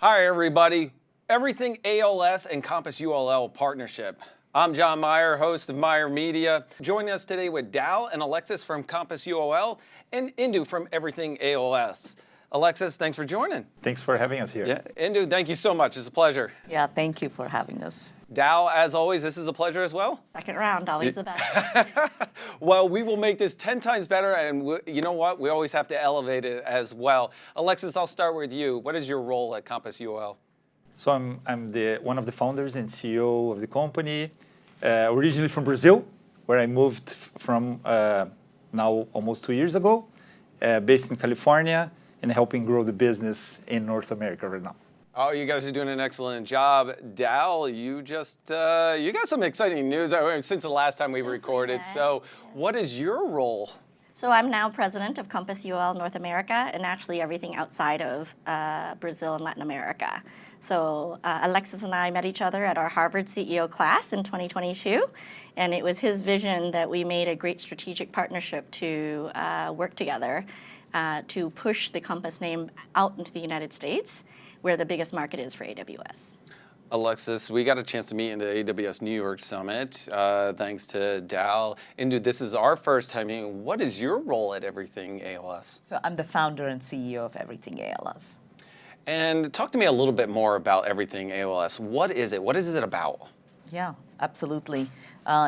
Hi, everybody. Everything ALS and Compass UOL partnership. I'm Jon Myer, host of Myer Media. Joining us today with Dal and Alexis from Compass UOL and Indu from Everything ALS. Alexis, thanks for joining. Thanks for having us here. Yeah, Indu, thank you so much. It's a pleasure. Yeah, thank you for having us. Dal, as always, this is a pleasure as well. Second round, always the best. Well, we will make this 10 times better, and you know what? We always have to elevate it as well. Alexis, I'll start with you. What is your role at Compass UOL? So I'm one of the founders and CEO of the company, originally from Brazil, where I moved from now almost 2 years ago, based in California, and helping grow the business in North America right now. Oh, you guys are doing an excellent job. Dal, you just, you got some exciting news since the last time we recorded. So what is your role? So I'm now president of Compass UOL North America and actually everything outside of Brazil and Latin America. So Alexis and I met each other at our Harvard CEO class in 2022. And it was his vision that we made a great strategic partnership to work together to push the Compass name out into the United States, where the biggest market is for AWS. Alexis, we got a chance to meet in the AWS New York Summit, thanks to Dal. Indu, this is our first time meeting. What is your role at Everything ALS? So I'm the founder and CEO of Everything ALS. And talk to me a little bit more about Everything ALS. What is it? What is it about? Yeah, absolutely.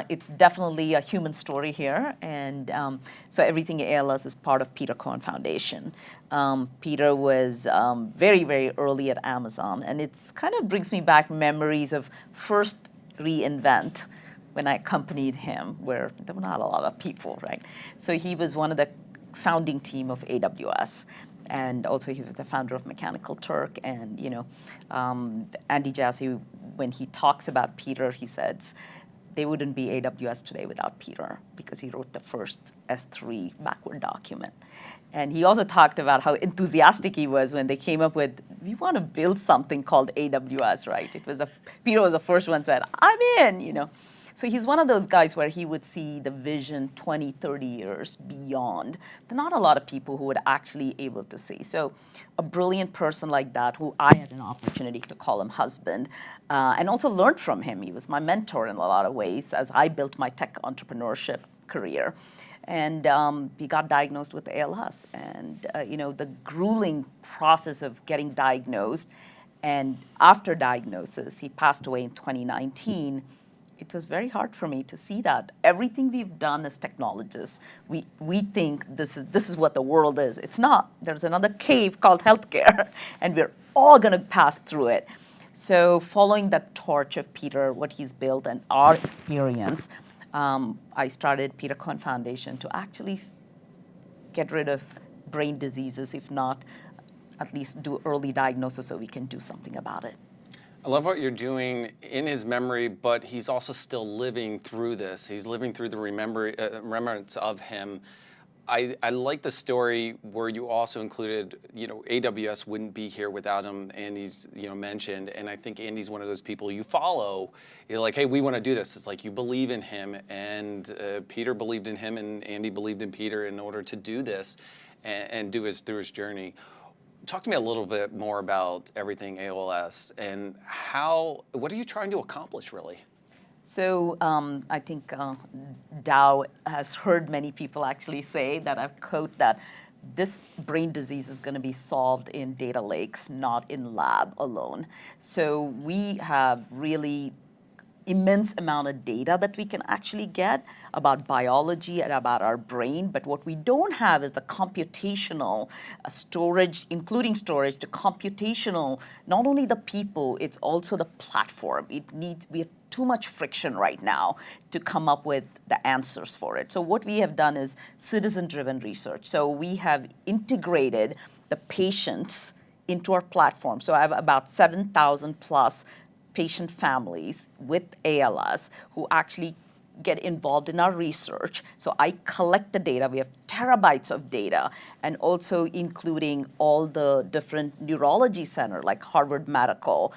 It's definitely a human story here. And so Everything ALS is part of Peter Cohen Foundation. Peter was very, very early at Amazon. And it kind of brings me back memories of first reInvent when I accompanied him, where there were not a lot of people, right? So he was one of the founding team of AWS. And also he was the founder of Mechanical Turk. And, you know, Andy Jassy, when he talks about Peter, he says, they wouldn't be AWS today without Peter because he wrote the first S3 backward document. And he also talked about how enthusiastic he was when they came up with, we want to build something called AWS, right? Peter was the first one said, I'm in, you know. So he's one of those guys where he would see the vision 20, 30 years beyond. There are not a lot of people who would actually able to see. So a brilliant person like that, who I had an opportunity to call him husband, and also learned from him. He was my mentor in a lot of ways as I built my tech entrepreneurship career. And he got diagnosed with ALS. And you know, the grueling process of getting diagnosed, and after diagnosis, he passed away in 2019. It was very hard for me to see that. Everything we've done as technologists, we think this is what the world is. It's not. There's another cave called healthcare, and we're all going to pass through it. So following that torch of Peter, what he's built, and our experience, I started Peter Cohen Foundation to actually get rid of brain diseases, if not at least do early diagnosis so we can do something about it. I love what you're doing in his memory, but he's also still living through this. He's living through the remembrance of him. I like the story where you also included, you know, AWS wouldn't be here without him. Andy's, you know, mentioned, and I think Andy's one of those people you follow. You're like, hey, we want to do this. It's like you believe in him, and Peter believed in him, and Andy believed in Peter in order to do this and do through his journey. Talk to me a little bit more about Everything ALS and what are you trying to accomplish, really? So I think Dow has heard many people actually say that I've quote that this brain disease is going to be solved in data lakes, not in lab alone. So we have really immense amount of data that we can actually get about biology and about our brain, but what we don't have is the computational storage, including storage, the computational, not only the people, it's also the platform. We have too much friction right now to come up with the answers for it. So what we have done is citizen-driven research. So we have integrated the patients into our platform. So I have about 7,000 plus patient families with ALS who actually get involved in our research. So I collect the data. We have terabytes of data, and also including all the different neurology centers like Harvard Medical,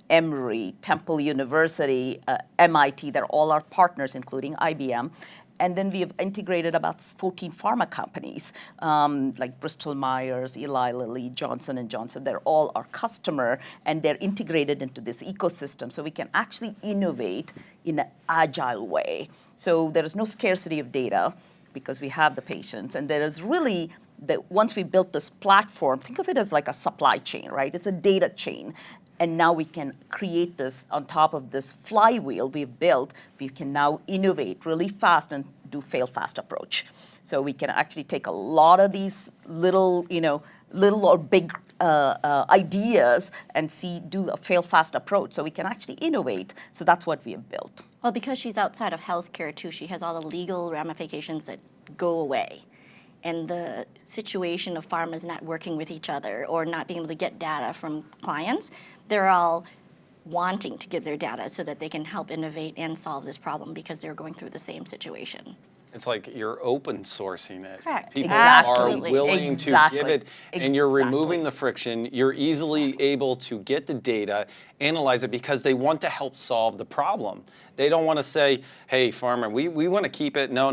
Emory, Temple University, MIT. They're all our partners, including IBM. And then we have integrated about 14 pharma companies, like Bristol Myers, Eli Lilly, Johnson & Johnson. They're all our customer, and they're integrated into this ecosystem. So we can actually innovate in an agile way. So there is no scarcity of data because we have the patients. And there is really, once we built this platform, think of it as like a supply chain, right? It's a data chain. And now we can create this on top of this flywheel we've built. We can now innovate really fast and do fail-fast approach. So we can actually take a lot of these little or big ideas and do a fail-fast approach. So we can actually innovate. So that's what we have built. Well, because she's outside of healthcare too, she has all the legal ramifications that go away. And the situation of pharmas not working with each other or not being able to get data from clients, they're all wanting to give their data so that they can help innovate and solve this problem because they're going through the same situation. It's like you're open sourcing it. Correct. People Exactly. are willing to give it, and you're removing the friction. You're easily able to get the data, analyze it, because they want to help solve the problem. They don't want to say, hey, farmer, we want to keep it. No.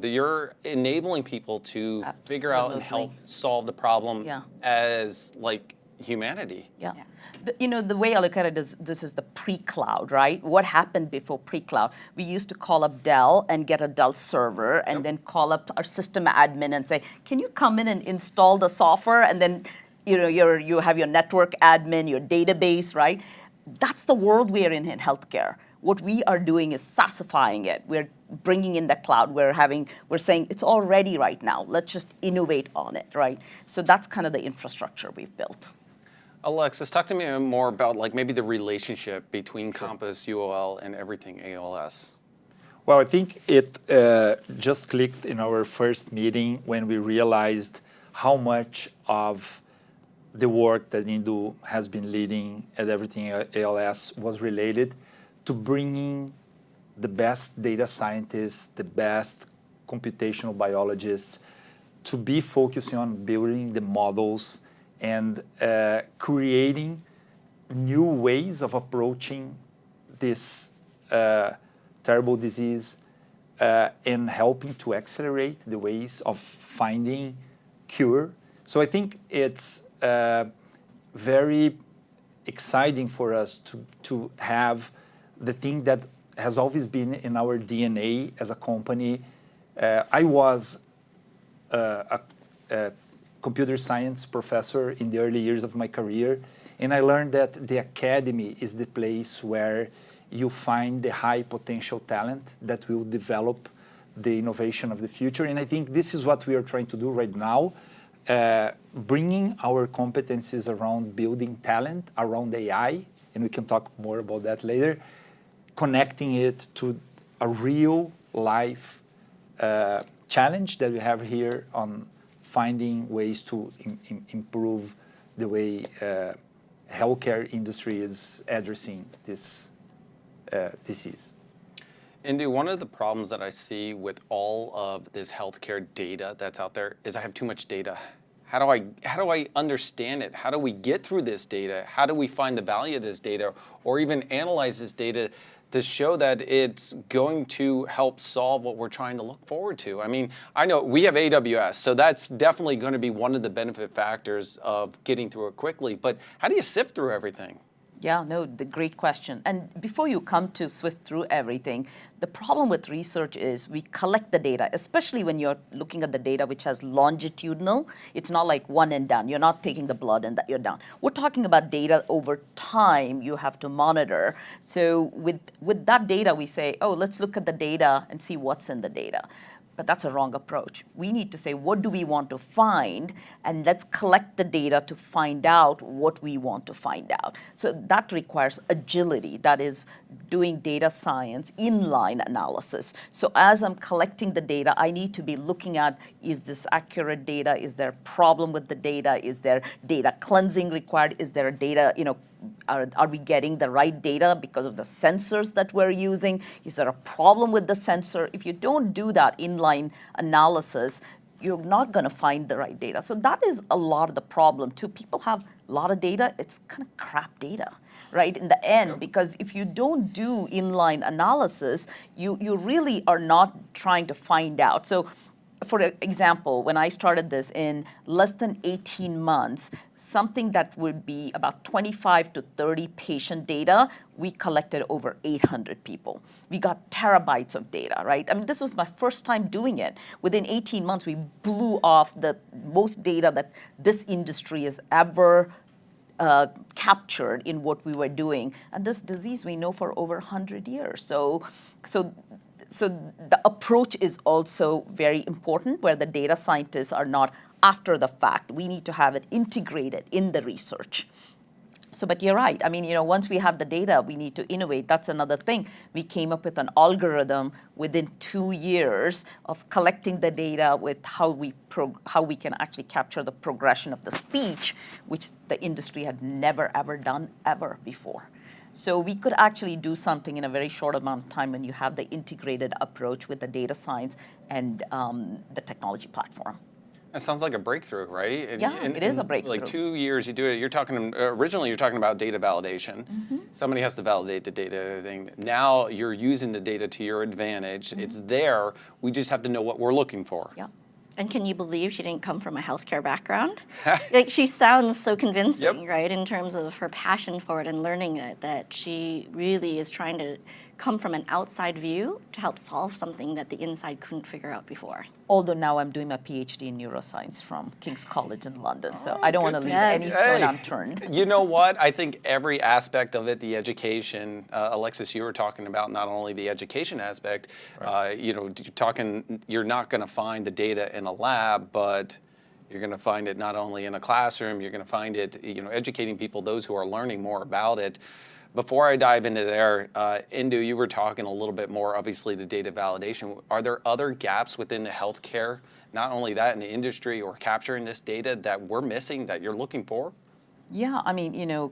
You're enabling people to figure out and help solve the problem as like humanity. Yeah. The way I look at it is this is the pre-cloud, right? What happened before pre-cloud? We used to call up Dell and get a Dell server and then call up our system admin and say, can you come in and install the software? And then you have your network admin, your database, right? That's the world we are in healthcare. What we are doing is SaaSifying it. We're bringing in the cloud. We're saying it's all ready right now. Let's just innovate on it, right? So that's kind of the infrastructure we've built. Alexis, talk to me more about like maybe the relationship between Compass UOL and Everything ALS. Well, I think it just clicked in our first meeting when we realized how much of the work that Indu has been leading at Everything ALS was related to bringing the best data scientists, the best computational biologists to be focusing on building the models and creating new ways of approaching this terrible disease and helping to accelerate the ways of finding cure. So I think it's very exciting for us to have the thing that has always been in our DNA as a company. I was a computer science professor in the early years of my career, and I learned that the academy is the place where you find the high potential talent that will develop the innovation of the future. And I think this is what we are trying to do right now, bringing our competencies around building talent, around AI, and we can talk more about that later, connecting it to a real life challenge that we have here on finding ways to improve the way healthcare industry is addressing this disease. Indu, one of the problems that I see with all of this healthcare data that's out there is I have too much data. How do I understand it? How do we get through this data? How do we find the value of this data, or even analyze this data to show that it's going to help solve what we're trying to look forward to? I mean, I know we have AWS, so that's definitely going to be one of the benefit factors of getting through it quickly. But how do you sift through everything? Yeah, no, the great question. And before you come to sift through everything, the problem with research is we collect the data, especially when you're looking at the data which has longitudinal. It's not like one and done. You're not taking the blood and that you're done. We're talking about data over time you have to monitor. So with that data, we say, oh, let's look at the data and see what's in the data. But that's a wrong approach. We need to say, what do we want to find? And let's collect the data to find out what we want to find out. So that requires agility. That is doing data science, inline analysis. So as I'm collecting the data, I need to be looking at, is this accurate data? Is there a problem with the data? Is there data cleansing required? Is there a data, are we getting the right data because of the sensors that we're using? Is there a problem with the sensor? If you don't do that inline analysis, you're not going to find the right data. So that is a lot of the problem too. People have a lot of data, it's kind of crap data, right? In the end, because if you don't do inline analysis, you really are not trying to find out. So for example, when I started this in less than 18 months, something that would be about 25 to 30 patient data, we collected over 800 people. We got terabytes of data, right? I mean, this was my first time doing it. Within 18 months, we blew off the most data that this industry has ever captured in what we were doing. And this disease we know for over 100 years. So the approach is also very important, where the data scientists are not after the fact. We need to have it integrated in the research. So, but you're right. I mean, once we have the data, we need to innovate. That's another thing. We came up with an algorithm within 2 years of collecting the data with how we can actually capture the progression of the speech, which the industry had never, ever done ever before. So we could actually do something in a very short amount of time when you have the integrated approach with the data science and the technology platform. That sounds like a breakthrough, right? Yeah, it is a breakthrough. Like 2 years, you do it. You're talking originally. You're talking about data validation. Somebody has to validate the data thing. Now you're using the data to your advantage. It's there. We just have to know what we're looking for. Yeah. And can you believe she didn't come from a healthcare background? Like, she sounds so convincing, right, in terms of her passion for it and learning it, that she really is trying to come from an outside view to help solve something that the inside couldn't figure out before. Although now I'm doing my PhD in neuroscience from King's College in London, so I don't want to leave any stone unturned. You know what? I think every aspect of it, the education, Alexis, you were talking about not only the education aspect, you're not going to find the data in a lab, but you're going to find it not only in a classroom, you're going to find it, educating people, those who are learning more about it. Before I dive into there, Indu, you were talking a little bit more, obviously, the data validation. Are there other gaps within the healthcare, not only that in the industry or capturing this data, that we're missing that you're looking for? Yeah, I mean,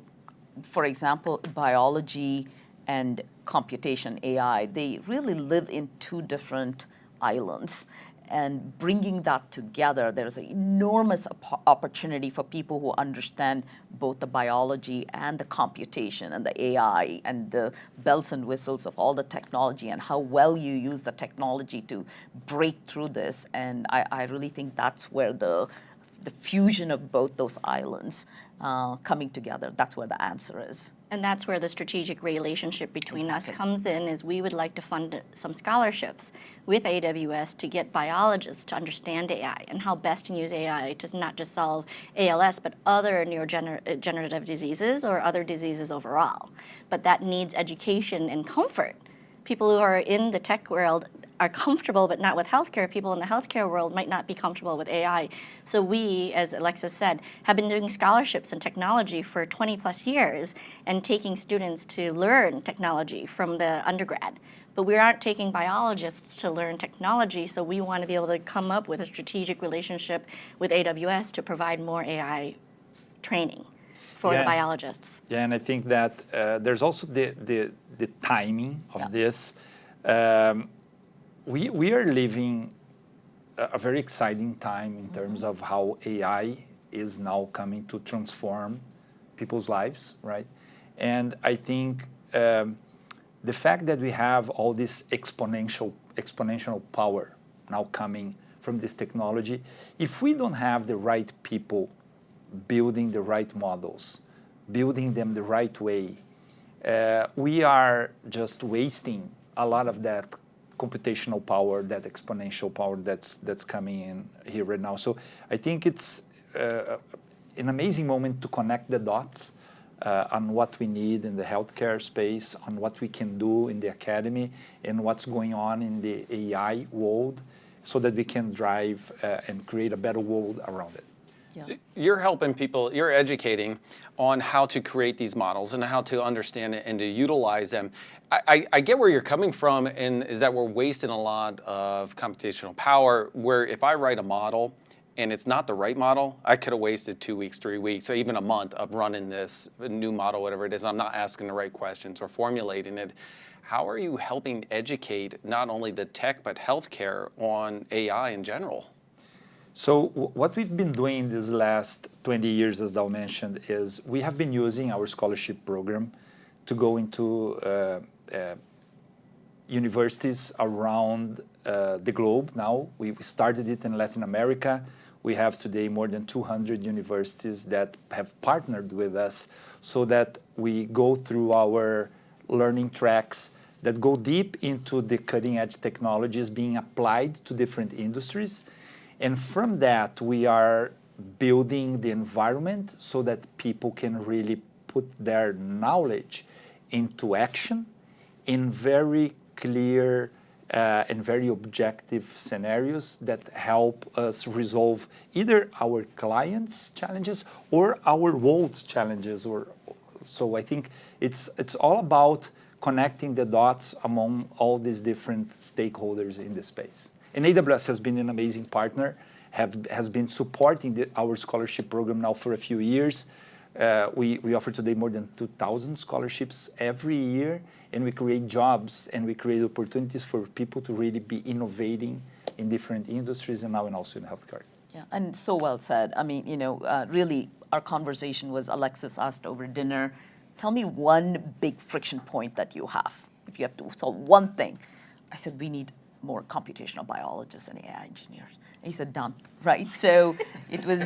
for example, biology and computation, AI, they really live in two different islands. And bringing that together, there's an enormous opportunity for people who understand both the biology and the computation and the AI and the bells and whistles of all the technology and how well you use the technology to break through this. And I really think that's where the fusion of both those islands coming together, that's where the answer is. And that's where the strategic relationship between us comes in, is we would like to fund some scholarships with AWS to get biologists to understand AI and how best to use AI to not just solve ALS, but other neurodegenerative diseases or other diseases overall. But that needs education and comfort. People who are in the tech world are comfortable but not with healthcare. People in the healthcare world might not be comfortable with AI. So we, as Alexis said, have been doing scholarships in technology for 20 plus years and taking students to learn technology from the undergrad. But we aren't taking biologists to learn technology, so we want to be able to come up with a strategic relationship with AWS to provide more AI training for the biologists. Yeah, and I think that there's also the timing of this. We are living a very exciting time in terms of how AI is now coming to transform people's lives, right? And I think the fact that we have all this exponential power now coming from this technology, if we don't have the right people building the right models, building them the right way, we are just wasting a lot of that computational power, that exponential power that's coming in here right now. So I think it's an amazing moment to connect the dots on what we need in the healthcare space, on what we can do in the academy, and what's going on in the AI world, so that we can drive and create a better world around it. Yes. So you're helping people, you're educating on how to create these models and how to understand it and to utilize them. I get where you're coming from, and is that we're wasting a lot of computational power, where if I write a model and it's not the right model, I could have wasted 2 weeks, 3 weeks, or even a month of running this new model, whatever it is. I'm not asking the right questions or formulating it. How are you helping educate not only the tech but healthcare on AI in general? So what we've been doing these last 20 years, as Dal mentioned, is we have been using our scholarship program to go into universities around the globe now. We started it in Latin America. We have today more than 200 universities that have partnered with us so that we go through our learning tracks that go deep into the cutting edge technologies being applied to different industries. And from that, we are building the environment so that people can really put their knowledge into action in very clear and very objective scenarios that help us resolve either our clients' challenges or our world's challenges. So I think it's all about connecting the dots among all these different stakeholders in the space. And AWS has been an amazing partner, has been supporting our scholarship program now for a few years. We offer today more than 2,000 scholarships every year, and we create jobs and we create opportunities for people to really be innovating in different industries and now and also in healthcare. Yeah, and so well said. I mean, really, our conversation was Alexis asked over dinner, tell me one big friction point that you have. If you have to solve one thing. I said, we need more computational biologists and AI engineers. And he said, done, right? So it was,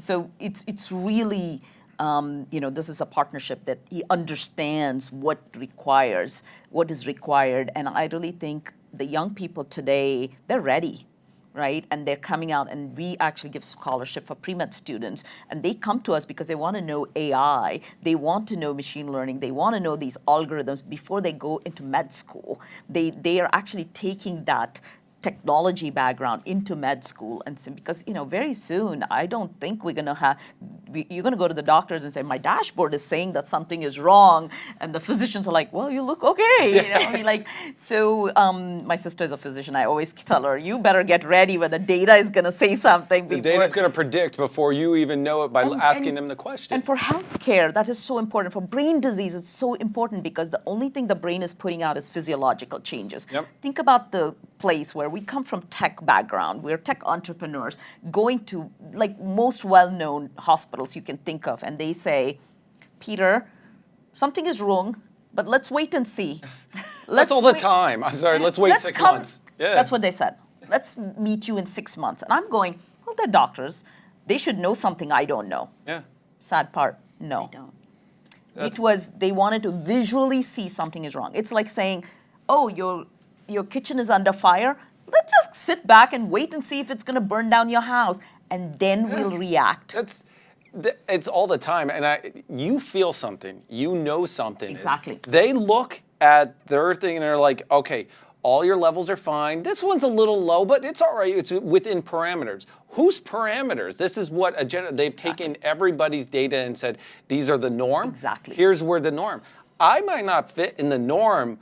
so it's really, this is a partnership that he understands what is required. And I really think the young people today, they're ready, right? And they're coming out, and we actually give scholarship for pre-med students. And they come to us because they want to know AI, they want to know machine learning, they want to know these algorithms before they go into med school. They are actually taking that technology background into med school, and so, because very soon I don't think we're going to have, you're going to go to the doctors and say my dashboard is saying that something is wrong, and the physicians are like, well, you look okay. I mean, like, so my sister is a physician. I always tell her, you better get ready when the data is going to say something. The data is going to predict before you even know it by asking them the question. And for healthcare, that is so important. For brain disease, it's so important because the only thing the brain is putting out is physiological changes. Yep. Think about the place where we come from tech background, we're tech entrepreneurs, going to like most well-known hospitals you can think of, and they say, Peter, something is wrong, but let's wait and see. That's all the time. I'm sorry, let's wait 6 months. Yeah. That's what they said. Let's meet you in 6 months. And I'm going, well, they're doctors. They should know something I don't know. Yeah. Sad part, no. They don't. It was, they wanted to visually see something is wrong. It's like saying, oh, your kitchen is under fire. Let's just sit back and wait and see if it's going to burn down your house, and then we'll react. It's all the time, and you feel something, you know something. Exactly. They look at their thing and they're like, okay, all your levels are fine. This one's a little low, but it's all right. It's within parameters. Whose parameters? This is what they've taken everybody's data and said, these are the norm. Exactly. Here's where the norm. I might not fit in the norm,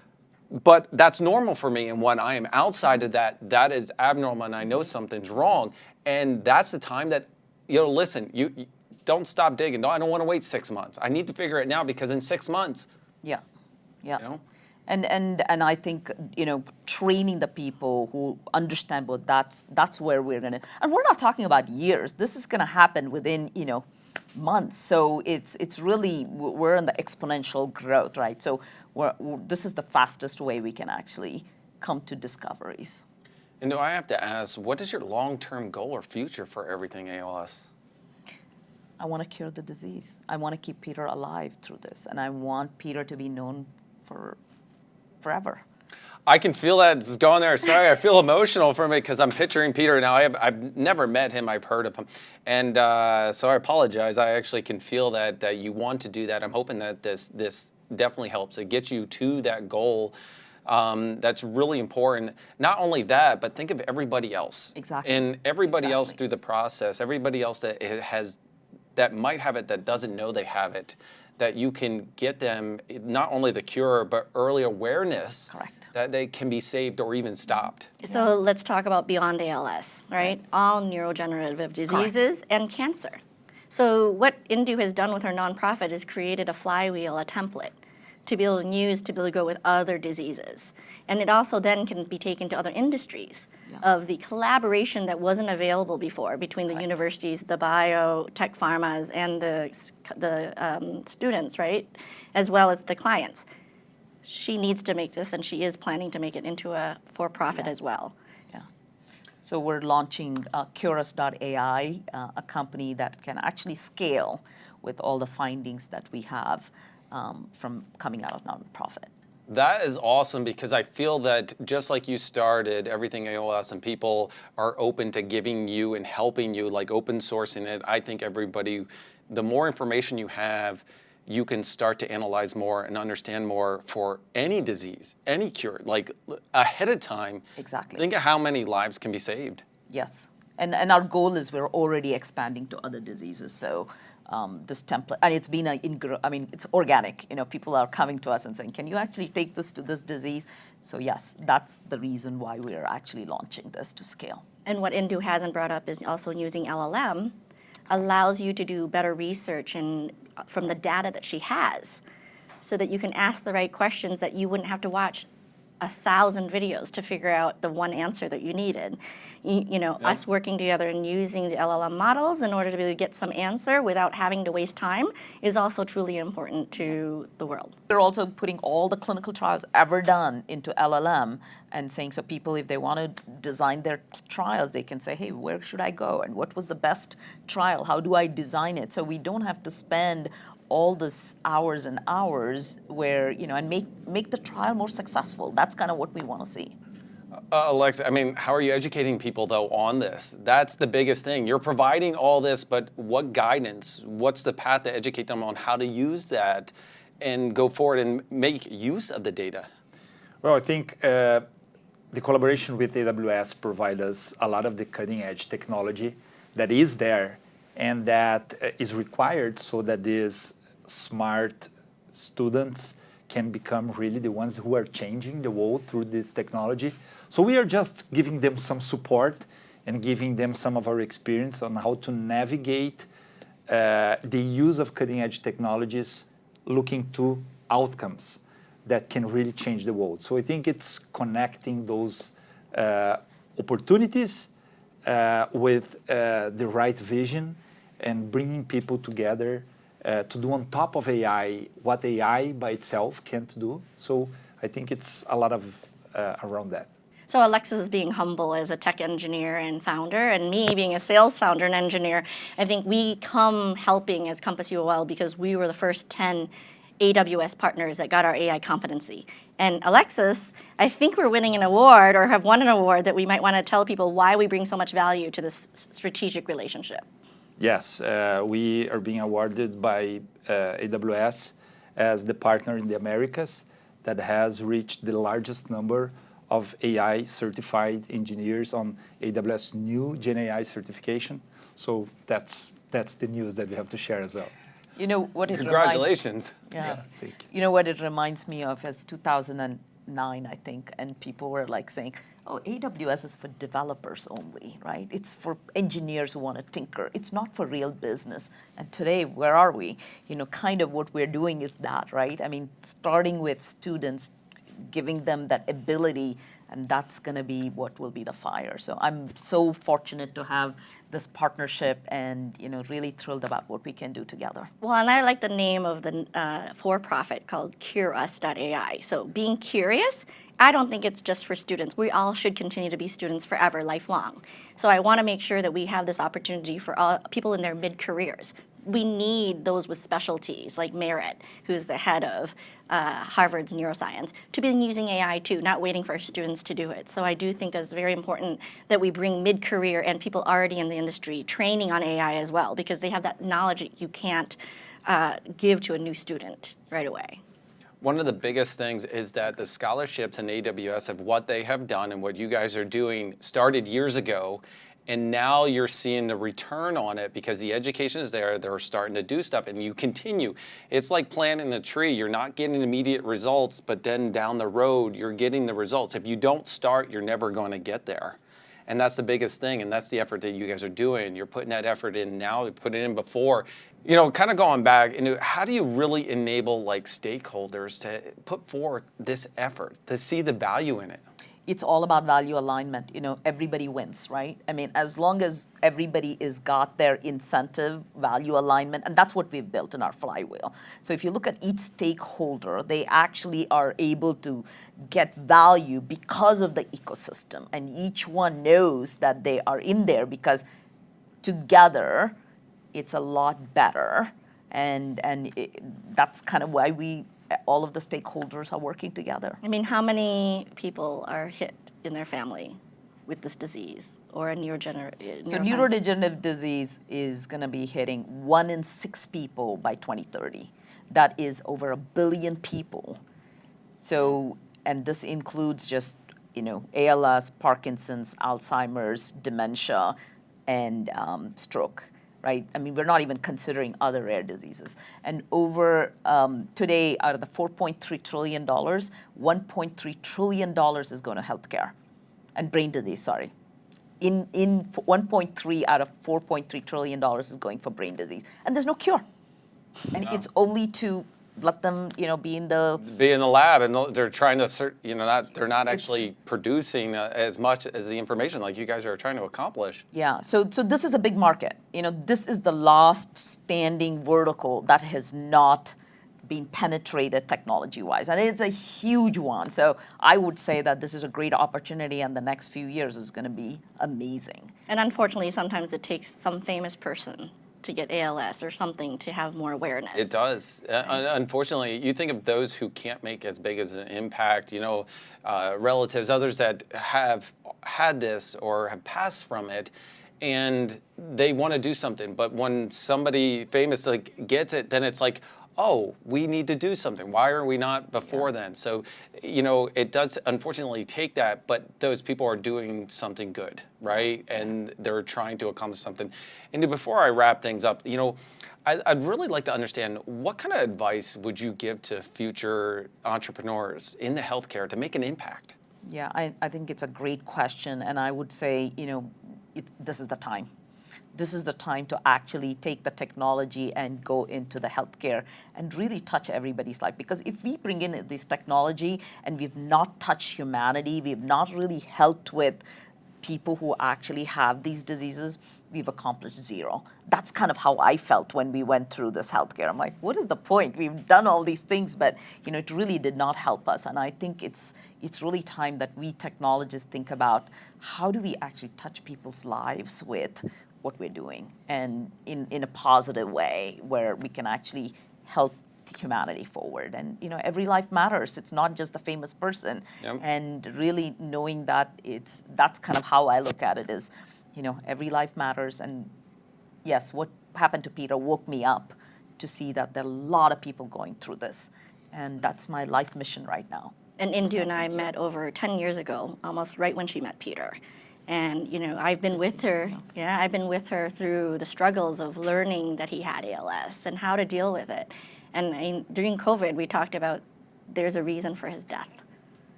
but that's normal for me. And when I am outside of that, that is abnormal, and I know something's wrong. And that's the time that, listen, you don't stop digging. No, I don't want to wait 6 months. I need to figure it now, because in 6 months. Yeah. And I think, training the people who understand what that's where we're going to, and we're not talking about years. This is going to happen within, months. So it's really, we're in the exponential growth, right? So this is the fastest way we can actually come to discoveries. And do I have to ask, what is your long-term goal or future for Everything ALS? I want to cure the disease. I want to keep Peter alive through this, and I want Peter to be known for forever. I can feel that it's going there. Sorry, I feel emotional from it because I'm picturing Peter now. I've never met him. I've heard of him. And so I apologize. I actually can feel that you want to do that. I'm hoping that this definitely helps. It gets you to that goal. That's really important. Not only that, but think of everybody else. Exactly. And everybody else through the process, everybody else that might have it that doesn't know they have it, that you can get them not only the cure, but early awareness. Correct. That they can be saved or even stopped. So let's talk about beyond ALS, right? All neurodegenerative diseases and cancer. So what Indu has done with her nonprofit is created a flywheel, a template. to be able to use to be able to go with other diseases. And it also then can be taken to other industries of the collaboration that wasn't available before between the universities, the biotech pharmas, and the students, right, as well as the clients. She needs to make this, and she is planning to make it into a for-profit as well. Yeah. So we're launching Curus.ai, a company that can actually scale with all the findings that we have from coming out of nonprofit. That is awesome, because I feel that just like you started Everything ALS and people are open to giving you and helping you, like open sourcing it. I think everybody, the more information you have, you can start to analyze more and understand more for any disease, any cure, like ahead of time. Exactly. Think of how many lives can be saved. Yes. And our goal is we're already expanding to other diseases. So this template, and it's been it's organic. You know, people are coming to us and saying, can you actually take this to this disease? So yes, that's the reason why we're actually launching this to scale. And what Indu hasn't brought up is also using LLM allows you to do better research from the data that she has, so that you can ask the right questions that you wouldn't have to watch 1,000 videos to figure out the one answer that you needed. Us working together and using the LLM models in order to be able to get some answer without having to waste time is also truly important to the world. We're also putting all the clinical trials ever done into LLM and saying, so people, if they want to design their trials, they can say, hey, where should I go? And what was the best trial? How do I design it? So we don't have to spend all this hours and hours where, and make the trial more successful. That's kind of what we want to see. Alexa, I mean, how are you educating people, though, on this? That's the biggest thing. You're providing all this, but what guidance? What's the path to educate them on how to use that and go forward and make use of the data? Well, I think the collaboration with AWS provides us a lot of the cutting-edge technology that is there and that is required so that these smart students can become really the ones who are changing the world through this technology. So we are just giving them some support and giving them some of our experience on how to navigate the use of cutting-edge technologies, looking to outcomes that can really change the world. So I think it's connecting those opportunities with the right vision and bringing people together to do on top of AI what AI by itself can't do. So I think it's a lot of around that. So Alexis is being humble as a tech engineer and founder, and me being a sales founder and engineer. I think we come helping as Compass UOL because we were the first 10 AWS partners that got our AI competency. And Alexis, I think we're winning an award or have won an award that we might want to tell people why we bring so much value to this strategic relationship. Yes, we are being awarded by AWS as the partner in the Americas that has reached the largest number of AI certified engineers on AWS new Gen AI certification. So that's the news that we have to share as well. You know what it Congratulations. Yeah. Thank you. You know what it reminds me of is 2009, I think, and people were like saying, oh, AWS is for developers only, right? It's for engineers who want to tinker. It's not for real business. And today, where are we? Kind of what we're doing is that, right? I mean, starting with students, giving them that ability, and that's going to be what will be the fire. So I'm so fortunate to have this partnership and, really thrilled about what we can do together. Well, and I like the name of the for-profit called Curus.ai. So being curious, I don't think it's just for students. We all should continue to be students forever, lifelong. So I want to make sure that we have this opportunity for all people in their mid-careers. We need those with specialties like Merritt, who's the head of Harvard's neuroscience, to be using AI too, not waiting for students to do it. So I do think it's very important that we bring mid-career and people already in the industry training on AI as well, because they have that knowledge that you can't give to a new student right away. One of the biggest things is that the scholarships in AWS of what they have done and what you guys are doing started years ago. And now you're seeing the return on it because the education is there. They're starting to do stuff and you continue. It's like planting a tree. You're not getting immediate results, but then down the road, you're getting the results. If you don't start, you're never going to get there. And that's the biggest thing, and that's the effort that you guys are doing. You're putting that effort in now, you put it in before. You know, kind of going back, how do you really enable like stakeholders to put forth this effort, to see the value in it? It's all about value alignment. Everybody wins, right? I mean, as long as everybody is got their incentive value alignment, and that's what we've built in our flywheel. So if you look at each stakeholder, they actually are able to get value because of the ecosystem, and each one knows that they are in there because together it's a lot better, and that's kind of why all of the stakeholders are working together. I mean, how many people are hit in their family with this disease or a neurodegenerative? So neurodegenerative disease is going to be hitting 1 in 6 people by 2030. That is over 1 billion people. So, and this includes just, ALS, Parkinson's, Alzheimer's, dementia, and stroke. Right? I mean, we're not even considering other rare diseases. And over today, out of the $4.3 trillion, $1.3 trillion is going to healthcare and brain disease, sorry. In 1.3 out of $4.3 trillion is going for brain disease. And there's no cure. And it's only to let them, be in the lab, and they're trying to, they're not actually producing as much as the information like you guys are trying to accomplish. Yeah, so this is a big market. This is the last standing vertical that has not been penetrated technology-wise, and it's a huge one. So I would say that this is a great opportunity, and the next few years is going to be amazing. And unfortunately, sometimes it takes some famous person to get ALS or something to have more awareness. It does. Unfortunately, you think of those who can't make as big as an impact, relatives, others that have had this or have passed from it, and they want to do something. But when somebody famous gets it, then it's like, oh, we need to do something. Why are we not before then? So, it does unfortunately take that, but those people are doing something good, right? And they're trying to accomplish something. And before I wrap things up, I'd really like to understand what kind of advice would you give to future entrepreneurs in the healthcare to make an impact? Yeah, I think it's a great question, and I would say, this is the time. This is the time to actually take the technology and go into the healthcare and really touch everybody's life. Because if we bring in this technology and we've not touched humanity, we've not really helped with people who actually have these diseases, we've accomplished zero. That's kind of how I felt when we went through this healthcare. I'm like, what is the point? We've done all these things, but it really did not help us. And I think it's really time that we technologists think about how do we actually touch people's lives with what we're doing, and in a positive way where we can actually help humanity forward. And every life matters. It's not just the famous person. Yep. And really knowing that that's kind of how I look at it is, every life matters. And yes, what happened to Peter woke me up to see that there are a lot of people going through this, and that's my life mission right now. And Indu and I met over 10 years ago, almost right when she met Peter. And I've been with her. Yeah, I've been with her through the struggles of learning that he had ALS and how to deal with it. And during COVID, we talked about there's a reason for his death.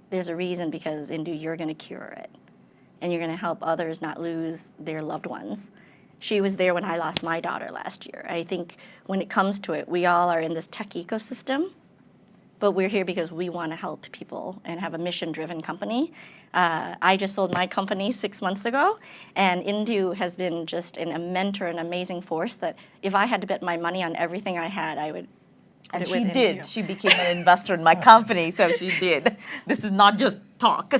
There's a reason because Indu, you're going to cure it, and you're going to help others not lose their loved ones. She was there when I lost my daughter last year. I think when it comes to it, we all are in this tech ecosystem, but we're here because we want to help people and have a mission-driven company. I just sold my company 6 months ago, and Indu has been just a mentor, an amazing force that if I had to bet my money on everything I had, I would. And she did. She became an investor in my company, so she did. This is not just talk.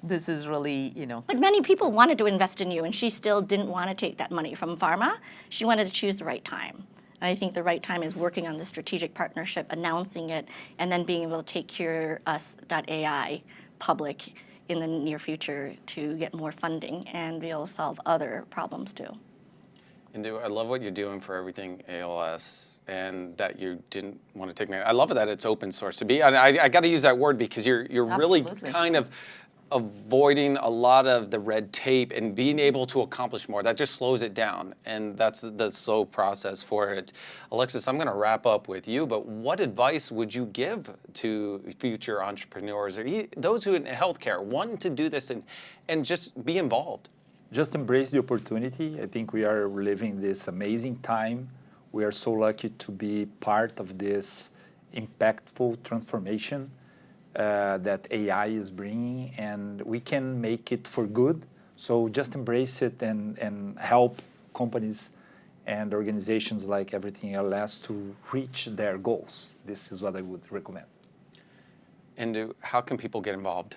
This is really, But many people wanted to invest in you, and she still didn't want to take that money from pharma. She wanted to choose the right time. I think the right time is working on the strategic partnership, announcing it, and then being able to take CureUs.ai public in the near future to get more funding and be able to solve other problems too. Indu, I love what you're doing for Everything ALS, and that you didn't want to take me. I love that it's open source. I got to use that word because you're really kind of avoiding a lot of the red tape and being able to accomplish more. That just slows it down, and that's the slow process for it. Alexis, I'm going to wrap up with you, but what advice would you give to future entrepreneurs or those who in healthcare want to do this and just be involved? Just embrace the opportunity. I think we are living this amazing time. We are so lucky to be part of this impactful transformation that AI is bringing, and we can make it for good. So just embrace it and help companies and organizations like Everything ALS to reach their goals. This is what I would recommend. And how can people get involved?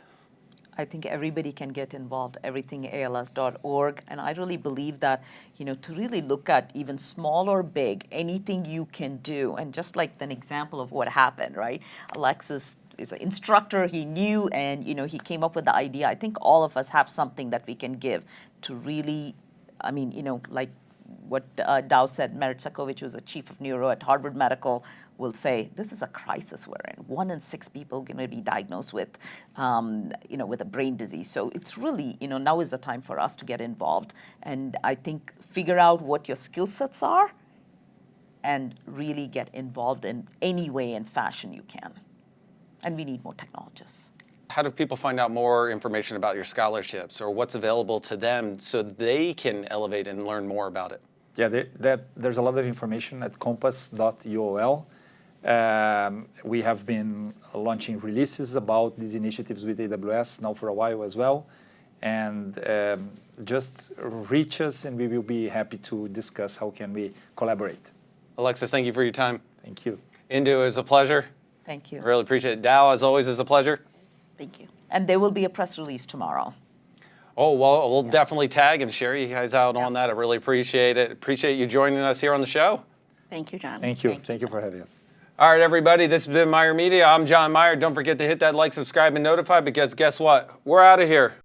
I think everybody can get involved, everythingals.org. And I really believe that, to really look at even small or big, anything you can do. And just like an example of what happened, right? Alexis is an instructor, he knew, and he came up with the idea. I think all of us have something that we can give to really, like what Dow said, Merit Sakovich, who's a chief of neuro at Harvard Medical, will say, this is a crisis we're in. 1 in 6 people are going to be diagnosed with, with a brain disease. So it's really, now is the time for us to get involved. And I think figure out what your skill sets are and really get involved in any way and fashion you can. And we need more technologists. How do people find out more information about your scholarships or what's available to them so they can elevate and learn more about it? Yeah, there's a lot of information at compass.uol. We have been launching releases about these initiatives with AWS now for a while as well. And just reach us and we will be happy to discuss how can we collaborate. Alexis, thank you for your time. Thank you. Indu, it was a pleasure. Thank you. Really appreciate it. Dow, as always, is a pleasure. Thank you. And there will be a press release tomorrow. Oh, well, we'll definitely tag and share you guys out on that. I really appreciate it. Appreciate you joining us here on the show. Thank you, John. Thank you. Thank you for having us. All right, everybody, this has been Myer Media. I'm Jon Myer. Don't forget to hit that like, subscribe, and notify, because guess what? We're out of here.